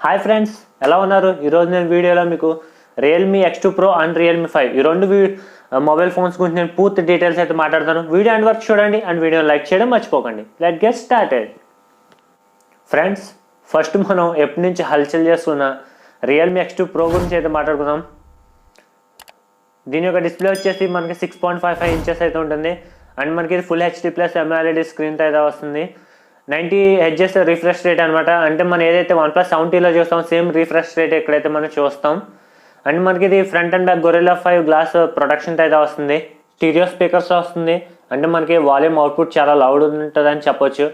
Hi friends, ఎలా ఉన్నారు? ఈరోజు నేను వీడియోలో మీకు Realme X2 Pro and Realme 5 ఈ రెండు మొబైల్ ఫోన్స్ గురించి నేను పూర్తి డీటెయిల్స్ అయితే మాట్లాడతాను. వీడియో ఎండ్ వరకు చూడండి అండ్ వీడియోని లైక్ చేయడం మర్చిపోకండి. Let get started. Friends, first మనం ఎప్పటి నుంచి హల్చల్ చేస్తున్న రియల్మీ X2 Pro గురించి అయితే మాట్లాడుకుందాం. దీని యొక్క డిస్ప్లే వచ్చేసి మనకి 6.55 ఇంచెస్ అయితే ఉంటుంది అండ్ మనకి ఫుల్ HD+ AMOLED స్క్రీన్తో అయితే వస్తుంది. 90 Hz రిఫ్రెష్ రేట్ అనమాట. అంటే మనం ఏదైతే OnePlus 70లో చూస్తాం సేమ్ రిఫ్రెష్ రేట్ ఎక్కడైతే మనం చూస్తాం. అండ్ మనకి ఇది front and back Gorilla 5 glass ప్రొడక్షన్తో అయితే వస్తుంది. స్టీరియో స్పీకర్స్ వస్తుంది. అంటే మనకి వాల్యూమ్ అవుట్పుట్ చాలా లౌడ్ ఉంటుంది అని చెప్పొచ్చు.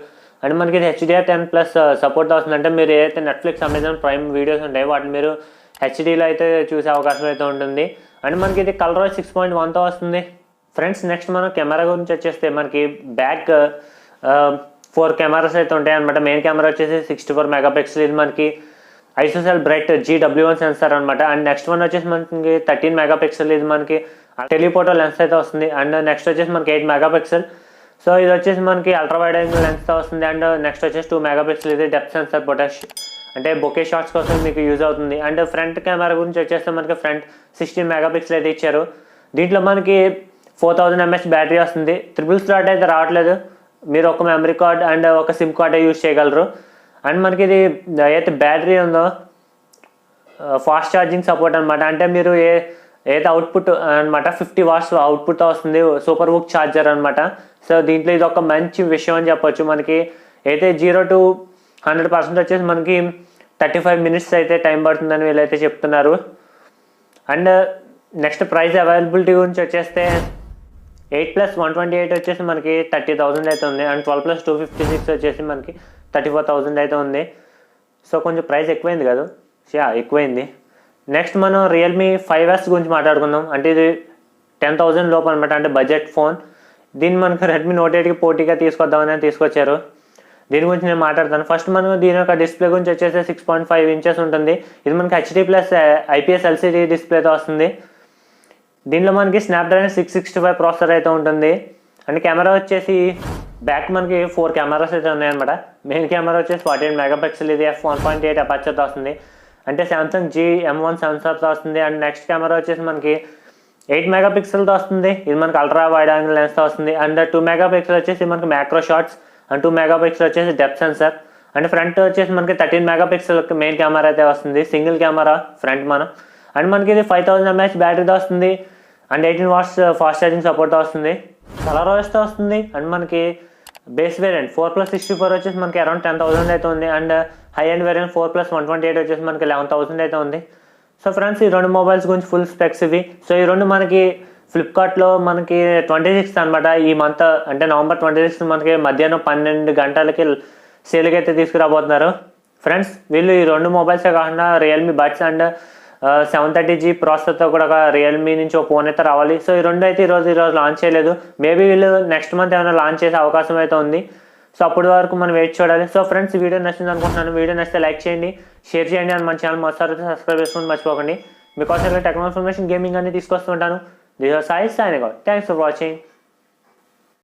అండ్ మనకి ఇది HDR10+ సపోర్ట్ అవుతుంది. అంటే మీరు ఏదైతే నెట్ఫ్లిక్స్, అమెజాన్ ప్రైమ్ వీడియోస్ ఉంటాయో వాటిని మీరు హెచ్డీలో అయితే చూసే అవకాశం అయితే ఉంటుంది. అండ్ మనకి ఇది కలర్ 6.1తో వస్తుంది. ఫ్రెండ్స్, నెక్స్ట్ మనం కెమెరా గురించి వచ్చేస్తే మనకి బ్యాక్ 4 కెమెరాస్ అయితే ఉంటాయి అనమాట. మెయిన్ కెమెరా వచ్చేసి 64 మెగాపిక్సెల్. ఇది మనకి ఐసోసెల్ బ్రైట్ GW1 సెన్సార్ అనమాట. అండ్ నెక్స్ట్ వన్ వచ్చేసి మనకి 13 మెగాపిక్సెల్. ఇది మనకి టెలిఫోటో లెన్స్ అయితే వస్తుంది. అండ్ నెక్స్ట్ వచ్చేసి మనకి 8 మెగాపిక్సెల్. సో ఇది వచ్చేసి మనకి అల్ట్రా వైడ్ యాంగిల్ లెన్స్తో వస్తుంది. అండ్ నెక్స్ట్ వచ్చేసి 2 మెగాపిక్సెల్. ఇది డెప్త్ సెన్సార్ అంటే బొకే షాట్స్ కోసం మీకు యూజ్ అవుతుంది. అండ్ ఫ్రంట్ కెమెరా గురించి వచ్చేస్తే మనకి ఫ్రంట్ 16 మెగాపిక్సెల్ అయితే ఇచ్చారు. దీంట్లో మనకి 4000 mAh బ్యాటరీ వస్తుంది. ట్రిపుల్ స్లాట్ అయితే రావట్లేదు. మీరు ఒక మెమరీ కార్డ్ అండ్ ఒక సిమ్ కార్డే యూజ్ చేయగలరు. అండ్ మనకి ఇది ఏదైతే బ్యాటరీ ఉందో ఫాస్ట్ ఛార్జింగ్ సపోర్ట్ అనమాట. అంటే మీరు ఏదైతే అవుట్పుట్ అనమాట 50 వాట్స్ అవుట్పుట్ వస్తుంది. సూపర్ బుక్ ఛార్జర్ అనమాట. సో దీంట్లో ఇది ఒక మంచి విషయం అని చెప్పొచ్చు. మనకి అయితే 0 to 100% వచ్చేసి మనకి 35 minutes అయితే టైం పడుతుందని వీళ్ళైతే చెప్తున్నారు. అండ్ నెక్స్ట్ ప్రైస్ అవైలబిలిటీ గురించి వచ్చేస్తే 8+128 వచ్చేసి మనకి 30,000 అయితే ఉంది. అండ్ 12+256 వచ్చేసి మనకి 34,000 అయితే ఉంది. సో కొంచెం ప్రైస్ ఎక్కువైంది కదా, ఎక్కువైంది. నెక్స్ట్ మనం రియల్మీ 5S గురించి మాట్లాడుకుందాం. అంటే ఇది 10,000 లోపు అనమాట. అంటే బడ్జెట్ ఫోన్. దీన్ని మనకు రెడ్మీ Note 8కి పోటీగా తీసుకొద్దామని తీసుకొచ్చారు. దీని గురించి నేను మాట్లాడతాను. ఫస్ట్ మనం దీని యొక్క డిస్ప్లే గురించి వచ్చేసి 6.5 ఇంచెస్ ఉంటుంది. ఇది మనకి HD+ IPS LCD డిస్ప్లేతో వస్తుంది. దీనిలో మనకి స్నాప్డ్రాగన్ 665 ప్రాసెసర్ అయితే ఉంటుంది. అండ్ కెమెరా వచ్చేసి బ్యాక్ మనకి 4 కెమెరాస్ అయితే ఉన్నాయన్నమాట. మెయిన్ కెమెరా వచ్చేసి 48 మెగాపిక్సెల్. ఇది f1.8 అపర్చర్తో వస్తుంది. అంటే సామ్సంగ్ GM1 సెన్సార్తో వస్తుంది. అండ్ నెక్స్ట్ కెమెరా వచ్చేసి మనకి 8 మెగాపిక్సెల్తో వస్తుంది. ఇది మనకి అల్ట్రా వైడ్ యాంగిల్ లెన్స్తో వస్తుంది. అండ్ 2 మెగాపిక్సెల్ వచ్చేసి మనకి మ్యాక్రో షాట్స్ అండ్ 2 మెగాపిక్సెల్ వచ్చేసి డెప్త్ సెన్సార్. అండ్ ఫ్రంట్ వచ్చేసి మనకి 13 మెగాపిక్సెల్ మెయిన్ కెమెరా అయితే వస్తుంది. సింగిల్ కెమెరా ఫ్రంట్ మనం. అండ్ మనకి ఇది 5000 mAh బ్యాటరీతో వస్తుంది. అండ్ 18 watts ఫాస్ట్ ఛార్జింగ్ సపోర్ట్తో వస్తుంది. కలర్ వాయిస్తో వస్తుంది. అండ్ మనకి బేస్ వేరియంట్ 4+64 వచ్చేసి మనకి అరౌండ్ 10,000 అయితే ఉంది. అండ్ హై అండ్ వేరియంట్ 4+128 వచ్చేసి మనకి 11,000 అయితే ఉంది. సో ఫ్రెండ్స్, ఈ రెండు మొబైల్స్ గురించి ఫుల్ స్పెక్స్ ఇవి. సో ఈ రెండు మనకి ఫ్లిప్కార్ట్లో మనకి 26th అనమాట. ఈ మంత్ అంటే November 26th మనకి మధ్యాహ్నం 12 గంటలకి సేల్కి అయితే తీసుకురాబోతున్నారు. ఫ్రెండ్స్, వీళ్ళు ఈ రెండు మొబైల్సే కాకుండా రియల్మీ బడ్స్ అండ్ 730G ప్రాసెసర్తో కూడా ఒక రియల్మీ నుంచి ఒక ఫోన్ అయితే రావాలి. సో ఈ రెండు అయితే ఈరోజు లాంచ్ చేయలేదు. మేబీ వీళ్ళు నెక్స్ట్ మంత్ ఏమైనా లాంచ్ చేసే అవకాశం అయితే ఉంది. సో అప్పటి వరకు మనం వెయిట్ చూడాలి. సో ఫ్రెండ్స్, వీడియో నచ్చింది అనుకుంటున్నాను. వీడియో నచ్చితే లైక్ చేయండి, షేర్ చేయండి. అని మన ఛానల్ మొదటిసారి సబ్స్క్రైబ్ చేసుకుని మర్చిపోకండి. మీకోసం టెక్నాలజీ ఇన్ఫర్మేషన్, గేమింగ్ అన్ని తీసుకొస్తుంటాను. This was Sai signing out. Thanks for watching.